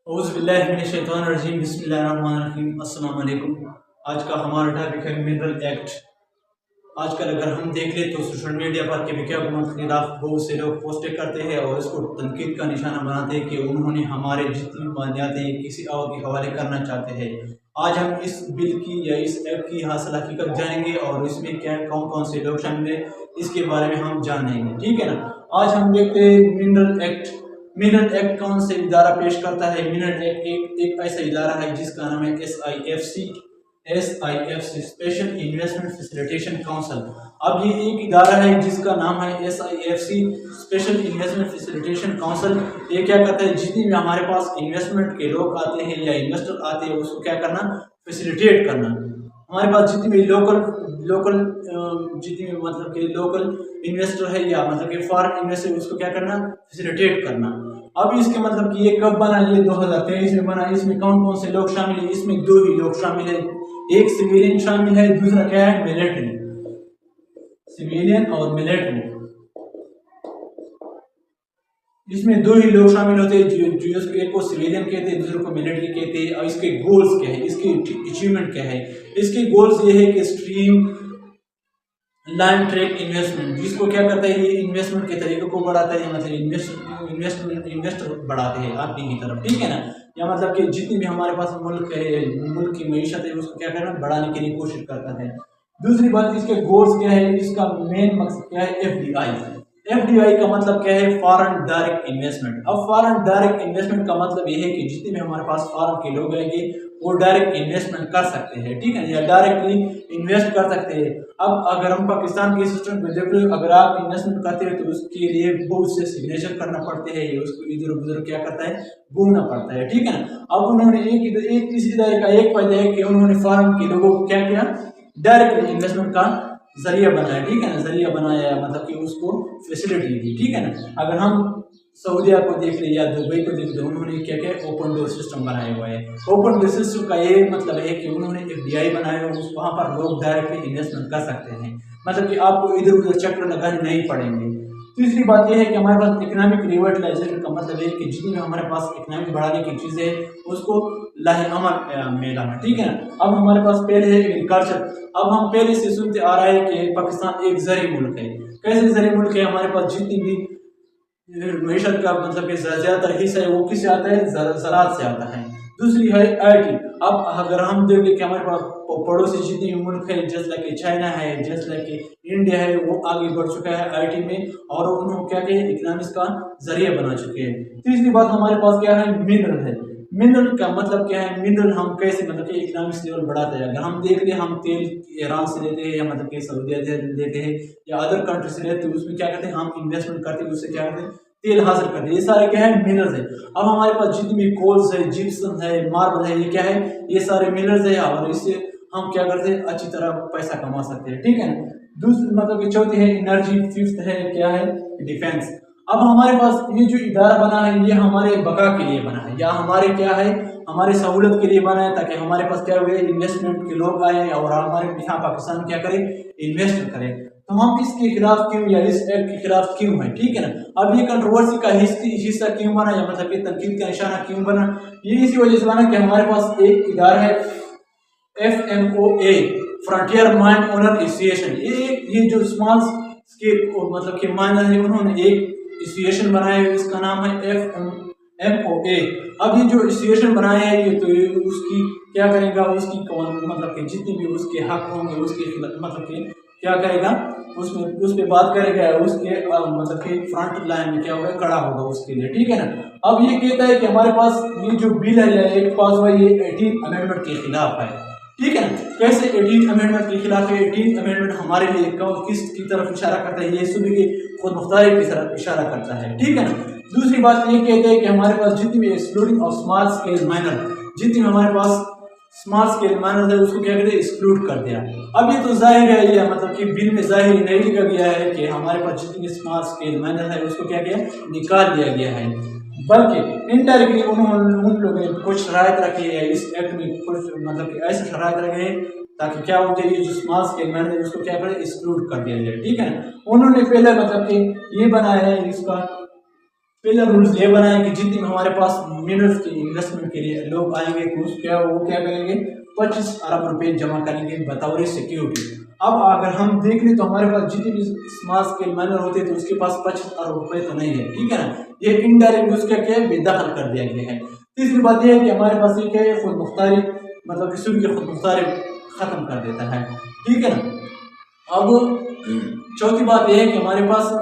औज़ुबिल्लाहिमिनश्शैतानिर्रजीम बिस्मिल्लाहिर्रहमानिर्रहीम अस्सलाम वालेकुम। आज का हमारा टॉपिक है मिनरल एक्ट। आजकल अगर हम देख ले तो सोशल मीडिया पर के विज्ञापनों के खिलाफ बहुत से लोग पोस्टें करते हैं और इसको तनकीद का निशाना बनाते हैं कि उन्होंने हमारे जितनी मान्यताएं किसी और के हवाले करना चाहते हैं। आज हम इस बिल की या इस एक्ट की हासिल हकीकत जानेंगे और इसमें क्या कौन कौन से लोग शामिल हैं इसके बारे में हम जानेंगे, ठीक है ना। आज हम देखते हैं मिनरल एक्ट। मिनरल एक्ट कौन से इदारा पेश करता है। मिनरल एक्ट एक ऐसा इदारा है जिसका नाम है SIFC special investment facilitation council. अब ये एक इदारा है जिसका नाम है SIFC special investment facilitation council. ये क्या करता है, जितनी भी हमारे पास इन्वेस्टमेंट के लोग आते हैं या इन्वेस्टर आते हैं उसको क्या करना, फैसिलिटेट करना। हमारे पास जितनी भी लोकल जितनी भी मतलब कि लोकल इन्वेस्टर है या मतलब कि फॉरेन इन्वेस्टर उसको क्या करना, फैसिलिटेट करना। अब इसके मतलब कि ये कब बना, ये 2023 में बना। इसमें कौन कौन से लोग शामिल हैं, इसमें दो ही लोग शामिल हैं, एक सिविलियन शामिल है, दूसरा क्या है, मिलिट्री। सिविलियन और मिलिट्री, इसमें दो ही लोग शामिल होते हैं, जो एक को सिविलियन कहते हैं, दूसरे को मिलिट्री कहते हैं। और इसके गोल्स क्या है, इसके अचीवमेंट क्या है। इसके गोल्स ये है कि स्ट्रीम लाइन ट्रैक इन्वेस्टमेंट, जिसको क्या करता है, ये इन्वेस्टमेंट के तरीके को बढ़ाता है, मतलब इन्वेस्टर बढ़ाते हैं आपकी की तरफ, ठीक है ना। या मतलब कि जितनी भी हमारे पास मुल्क की मईशत है उसको क्या करना, बढ़ाने के लिए कोशिश करता है। दूसरी बात, इसके गोल्स क्या है, इसका मेन मकसद क्या है, FDI का मतलब क्या है, फॉरेन डायरेक्ट इन्वेस्टमेंट। अब फॉरेन डायरेक्ट इन्वेस्टमेंट का मतलब ये है कि जितने भी हमारे पास फॉरेन के लोग आएंगे वो डायरेक्ट इन्वेस्टमेंट कर सकते हैं, ठीक है, या डायरेक्टली इन्वेस्ट कर सकते हैं। अब अगर हम पाकिस्तान के सिस्टम को देख रहे हो, अगर आप इन्वेस्टमेंट करते हैं तो उसके लिए बहुत से सिग्नेचर करना पड़ते हैं, उसको इधर उधर क्या करता है, घूमना पड़ता है, ठीक है ना। अब उन्होंने एक इस इदारे का एक फायदा है कि उन्होंने फॉरेन के लोगों को क्या किया, डायरेक्ट इन्वेस्टमेंट का जरिया बनाया, ठीक है ना, जरिया बनाया, मतलब कि उसको फैसिलिटी दी, ठीक है ना। अगर हम सऊदीया को देख ले या दुबई को देख ले, उन्होंने क्या क्या ओपन डोर सिस्टम बनाया हुआ है। ओपन डोर सिस्टम का ये मतलब है कि उन्होंने FDI बनाया हुआ, वहाँ पर लोग डायरेक्टली इन्वेस्टमेंट कर सकते हैं, मतलब कि आपको इधर उधर चक्कर लगाने नहीं पड़ेंगे। तीसरी बात यह है कि हमारे पास इकोनॉमिक रिवर्टलाइजेशन का मतलब है कि जितनी भी हमारे पास इकोनॉमिक बढ़ाने की चीज़ें उसको लाहे अमल में लाना, ठीक है ना। अब हमारे पास पहले है एग्रीकल्चर। अब हम पहले से सुनते आ रहा है कि पाकिस्तान एक ज़री मुल्क है। कैसे ज़री मुल्क है, हमारे पास जितनी भी मईशत का मतलब कि ज़्यादातर हिस्सा है वो किससे आता है, ज़राअत से आता है। दूसरी है IT। अब अगर हम देखें कि हमारे पास पड़ोसी जितने भी मुल्क है, जैसे कि चाइना है, जैसे कि इंडिया है, वो आगे बढ़ चुका है IT में और उन्होंने क्या किया, इकोनॉमिक्स का जरिया बना चुके हैं। तीसरी बात हमारे पास क्या है, मिनरल है। मिनरल का मतलब क्या है, मिनरल हम कैसे मतलब कि इकोनॉमिक्स लेवल बढ़ाते हैं। अगर हम देख ले, हम तेल ईरान से लेते हैं या मतलब कि सऊदीया से लेते हैं या अदर कंट्री से लेते हैं, उसमें क्या करते हैं, हम इन्वेस्टमेंट करते हैं, उससे क्या करते हैं, तेल हासिल करते हैं। ये सारे क्या है, मिनरल्स है। अब हमारे पास जितनी भी कोल्स है, जिप्सम है, मार्बल है, ये क्या है, ये सारे मिनरल्स है और इससे हम क्या करते हैं, अच्छी तरह पैसा कमा सकते हैं, ठीक है ना। दूसरी मतलब कि चौथी है एनर्जी। फिफ्थ है क्या है, डिफेंस। अब हमारे पास ये जो इदारा बना है ये हमारे बका के लिए बना है या हमारे क्या है, हमारे सहूलत के लिए बना है, ताकि हमारे पास क्या हुए, इन्वेस्टमेंट के लोग आए और हमारे यहाँ पाकिस्तान क्या करे, इन्वेस्ट करे। तो हम इसके खिलाफ क्यों या इस एक्ट के खिलाफ क्यों है, ठीक है ना। अब ये कंट्रोवर्सी का हिस्सा क्यों बना या मतलब कि तनकीद का निशाना क्यों बना, ये इसी वजह से बना कि हमारे पास एक इदारा है FMOA, frontier mine owner association. ये जो स्मॉल स्केल मतलब कि माइनर है, उन्होंने एक एसोसिएशन बनाया है, इसका नाम है FMOA। अब ये जो एसोसिएशन बनाया है ये तो ये उसकी क्या करेगा, उसकी मतलब कि जितनी भी उसके हक होंगे उसके मतलब कि क्या करेगा, उसमें उस पर बात करेगा, उसके मतलब कि फ्रंट लाइन में क्या होगा, खड़ा होगा उसके लिए, ठीक है ना। अब ये कहता है कि हमारे पास ये जो बिल है या एक पास हुआ ये 18 अमेंडमेंट के खिलाफ है, ठीक है ना। कैसे 18 अमेंडमेंट के खिलाफ है। 18 अमेंडमेंट हमारे लिए किस की तरफ इशारा करता है, ये सुबह की खुद मुख्तारी की तरफ इशारा करता है, ठीक है ना। दूसरी बात ये कहते हैं कि हमारे पास जितनी भी excluding of small scale minor, जितनी हमारे पास स्मॉल स्केल माइनर है उसको क्या कहते हैं, एक्सक्लूड कर दिया। अब ये तो जाहिर है या मतलब कि बिल में जाहिर नहीं लिखा गया है कि हमारे पास जितनी स्मॉल स्केल माइनर है उसको क्या किया, निकाल दिया गया है, बल्कि इनडायरेक्टली उन्होंने उन लोगों ने कुछ शराइत रखी है इस एक्ट में, कुछ मतलब कि ऐसे शराइत रखे हैं ताकि क्या हो जाए, ये जो स्मॉल स्केल मैन है उसको क्या करें, एक्सक्लूड कर दिया जाए, ठीक है ना। उन्होंने पहले मतलब कि ये बनाया है इसका पहला रूल्स ये बनाए कि जितने भी हमारे पास मिनरल्स की इन्वेस्टमेंट के लिए लोग आएंगे वो क्या करेंगे, 25 अरब रुपए जमा करेंगे बतौर सिक्योरिटी। अब अगर हम देख लें तो हमारे पास जितने भी स्मॉल स्केल माइनर होते हैं तो उसके पास 25 अरब रुपए तो नहीं है, ठीक है ना। ये इनडायरेक्ट उसका क्या है, बेदखल कर दिया गया है। तीसरी बात यह है कि हमारे पास ये क्या है, खुद मुख्तारी, मतलब कि सूद की खुद मुख्तारी खत्म कर देता है, ठीक है ना। अब चौथी बात यह है कि हमारे पास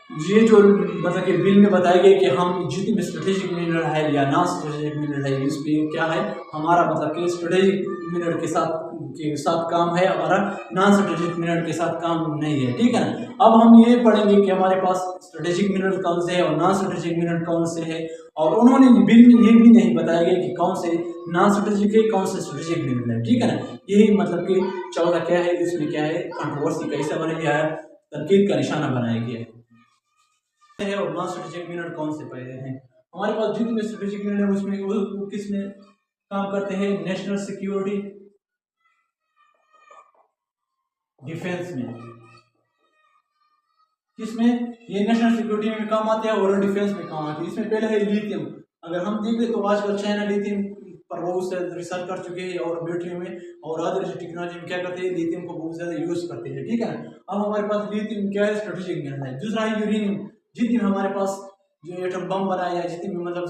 ये जो मतलब कि बिल में बताया गया कि हम जितनी भी स्ट्रेटेजिक मिनरल है या नॉन स्ट्रेटेजिक मिनरल है, इस पे क्या है हमारा मतलब कि स्ट्रेटेजिक मिनरल के साथ काम है, हमारा नॉन स्ट्रेटेजिक मिनरल के साथ काम नहीं है, ठीक है ना। अब हम ये पढ़ेंगे कि हमारे पास स्ट्रेटेजिक मिनरल कौन से है और नॉन स्ट्रेटेजिक मिनरल कौन से है, और उन्होंने बिल में ये भी नहीं बताया गया कि कौन से नॉन स्ट्रेटेजिक है, कौन से स्ट्रेटेजिक मिनरल है, ठीक है ना। यही मतलब कि 14 क्या है, इसमें क्या है कंट्रोवर्सी का हिस्सा बना गया है, तनकीद का निशाना बनाया गया है। और नॉन स्ट्रेटेजिक मिनरल कौन से पहले हैं, हमारे पास जितने भी स्ट्रेटेजिक मिनरल है उसमें वो किस में काम करते हैं, नेशनल सिक्योरिटी, डिफेंस में, किसमें ये नेशनल सिक्योरिटी में काम आते हैं और डिफेंस में काम आते हैं। इसमें पहले है लिथियम। अगर हम देख ले तो आजकल चाइना लिथियम पर बहुत से रिसर्च कर चुके हैं और बैटरी में और अदर टेक्नोलॉजी में क्या करते हैं, लिथियम को बहुत ज्यादा यूज करते हैं, ठीक है। अब हमारे पास लिथियम क्या है, स्ट्रेटेजिक मिनरल है। दूसरा है यूरेनियम, जितनी भी हमारे पास जो एटम बम बनाया या जितनी भी मतलब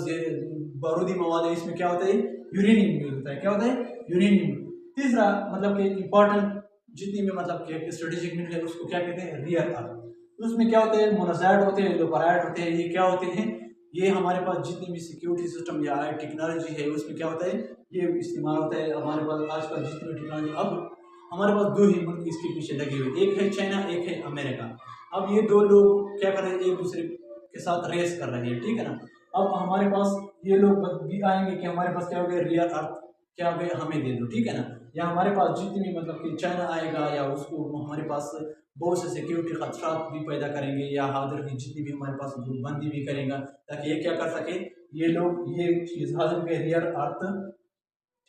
बारूदी मवाद है, इसमें क्या होता है, यूरेनियम यूज होता है। क्या होता है, यूरेनियम। तीसरा मतलब कि इंपॉर्टेंट जितनी भी मतलब कि स्ट्रेटेजिक मिनरल है उसको क्या कहते हैं, रियर अर्थ। तो उसमें क्या होते हैं, मोनाजाइट होते हैं, लोपराइट होते हैं। ये क्या होते हैं, ये हमारे पास जितनी भी सिक्योरिटी सिस्टम या टेक्नोलॉजी है उसमें क्या होता है, ये इस्तेमाल होता है। हमारे पास आजकल जितनी भी टेक्नोलॉजी, अब हमारे पास दो ही मुल्क इसके पीछे लगे हुए, एक है चाइना, एक है अमेरिका। अब ये दो लोग क्या कर रहे हैं, एक दूसरे के साथ रेस कर रहे हैं, ठीक है ना। अब हमारे पास ये लोग भी आएंगे कि हमारे पास क्या हो गया, रियर अर्थ क्या हो गया, हमें दे दो, ठीक है ना। या हमारे पास जितनी भी मतलब कि चाइना आएगा या उसको हमारे पास बहुत से सिक्योरिटी खदशात भी पैदा करेंगे या हाजिर की जितनी भी हमारे पास बंदी भी करेगा ताकि ये क्या कर सके, ये लोग ये चीज़ हाजिर के रियर अर्थ,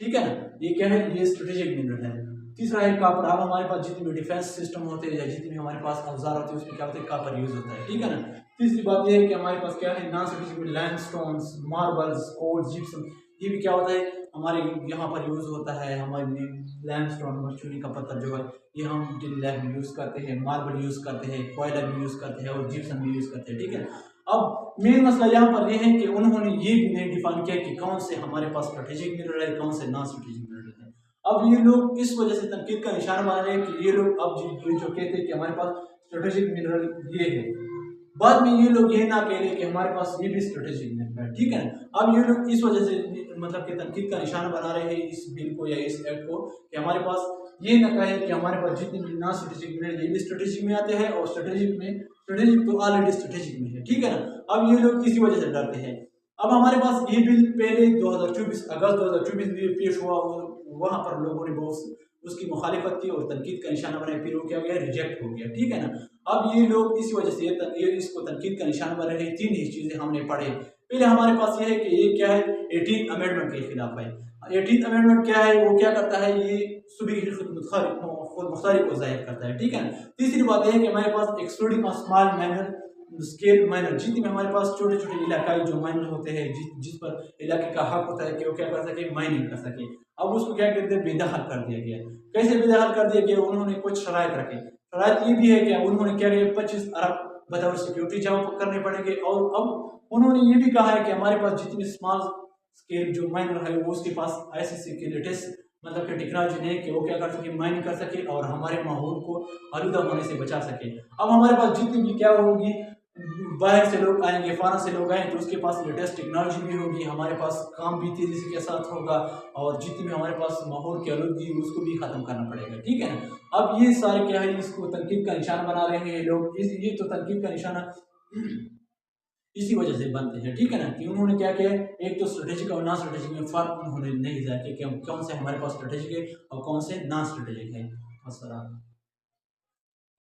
ठीक है ना। ये क्या है, ये स्ट्रेटेजिक मिनरल है। तीसरा है कापर। अब हमारे पास जितने भी डिफेंस सिस्टम होते हैं या जितने भी हमारे पास औजार होते हैं उसमें क्या होता है, कापर यूज होता है, ठीक है ना। तीसरी बात यह है कि हमारे पास क्या है, non strategic limestones, marbles, cold, gypsum, ये भी क्या होता है हमारे यहाँ पर यूज होता है। हमारे लाइमस्टोन मरचूनी का पत्थर जो है ये हम डेली लाइफ में यूज करते हैं, मार्बल यूज करते हैं, कोयला भी यूज करते हैं और जिप्सम भी यूज करते हैं, ठीक है। अब मेन मसला यहाँ पर यह है कि उन्होंने ये भी नहीं डिफाइन किया कि कौन से हमारे पास स्ट्रेटेजिक मिनरल है, कौन से नॉन स्ट्रेटेजिक मिनरल है। अब ये लोग इस वजह से तनकीद का निशान बना रहे हैं कि ये लोग अब जो कहते हैं कि हमारे पास स्ट्रेटेजिक मिनरल ये है, बाद में ये लोग ये ना कह रहे कि हमारे पास ये भी स्ट्रेटेजिक मिनरल है, ठीक है। अब ये लोग इस वजह से मतलब कि तनकीद का निशान बना रहे हैं इस बिल को या इस एक्ट को कि हमारे पास ये ना कहे कि हमारे पास जितनी भी नॉन स्ट्रेटेजिक मिनरल ये भी स्ट्रेटेजिक में आते हैं और स्ट्रेटेजिक तो ऑलरेडी स्ट्रेटेजिक में है, ठीक है ना। अब ये लोग इसी वजह से डरते हैं। अब हमारे पास ये बिल पहले 2024 अगस्त 2024 में पेश हुआ, वहाँ पर लोगों ने बहुत उसकी मुखालिफत की और तनकीद का निशाना बनाया, फिर वो क्या गया, रिजेक्ट हो गया, ठीक है ना। अब ये लोग इसी वजह से ये इसको तनकीद का निशाना बना रहे। तीन ही चीज़ें हमने पढ़े। पहले हमारे पास ये है कि ये क्या है, 18th अमेंडमेंट के खिलाफ है। 18th अमेंडमेंट क्या है, वो क्या करता है, ये सुबह की खुद मुख्तारी को जाहिर करता है, ठीक है ना। तीसरी बात यह है कि हमारे पास excluding small minor scale minor, जितने में हमारे पास छोटे छोटे इलाकाई जो माइनर होते हैं जिस पर इलाके का हक होता है कि वो क्या कर सके, माइनिंग कर सके, अब उसको क्या कहते हैं, बेदखल कर दिया गया। कैसे बेदखल कर दिया गया, उन्होंने कुछ शराइत रखे। शराइत ये भी है कि उन्होंने क्या किया, 25 अरब बतौर सिक्योरिटी जमा करने पड़ेंगे। और अब उन्होंने ये भी कहा है कि हमारे पास जितनी स्मॉल स्केल जो माइनर है वो उसके पास ऐसे के लेटेस्ट मतलब कि टेक्नोलॉजी नहीं कि वो क्या कर सके, माइनिंग कर सके और हमारे माहौल को आलूदा होने से बचा सके। अब हमारे पास जितनी भी क्या होगी, बाहर से लोग आएंगे, फॉरेन से लोग आएंगे तो उसके पास लेटेस्ट टेक्नोलॉजी भी होगी, हमारे पास काम भी तेजी के साथ होगा और जितनी भी हमारे पास माहौल की आलूदगी उसको भी ख़त्म करना पड़ेगा, ठीक है ना। अब ये सारे क्या है, इसको तनकीद का निशाना बना रहे हैं ये लोग। ये तो तनकीद का निशाना इसी वजह से बनते हैं, ठीक है ना, कि उन्होंने क्या किया, एक तो स्ट्रेटेजिक और नॉन स्ट्रेटेजिक में फ़र्क उन्होंने नहीं जाके कि कौन से हमारे पास स्ट्रेटेजिक है और कौन से नॉन स्ट्रेटेजिक है। अस्सलाम।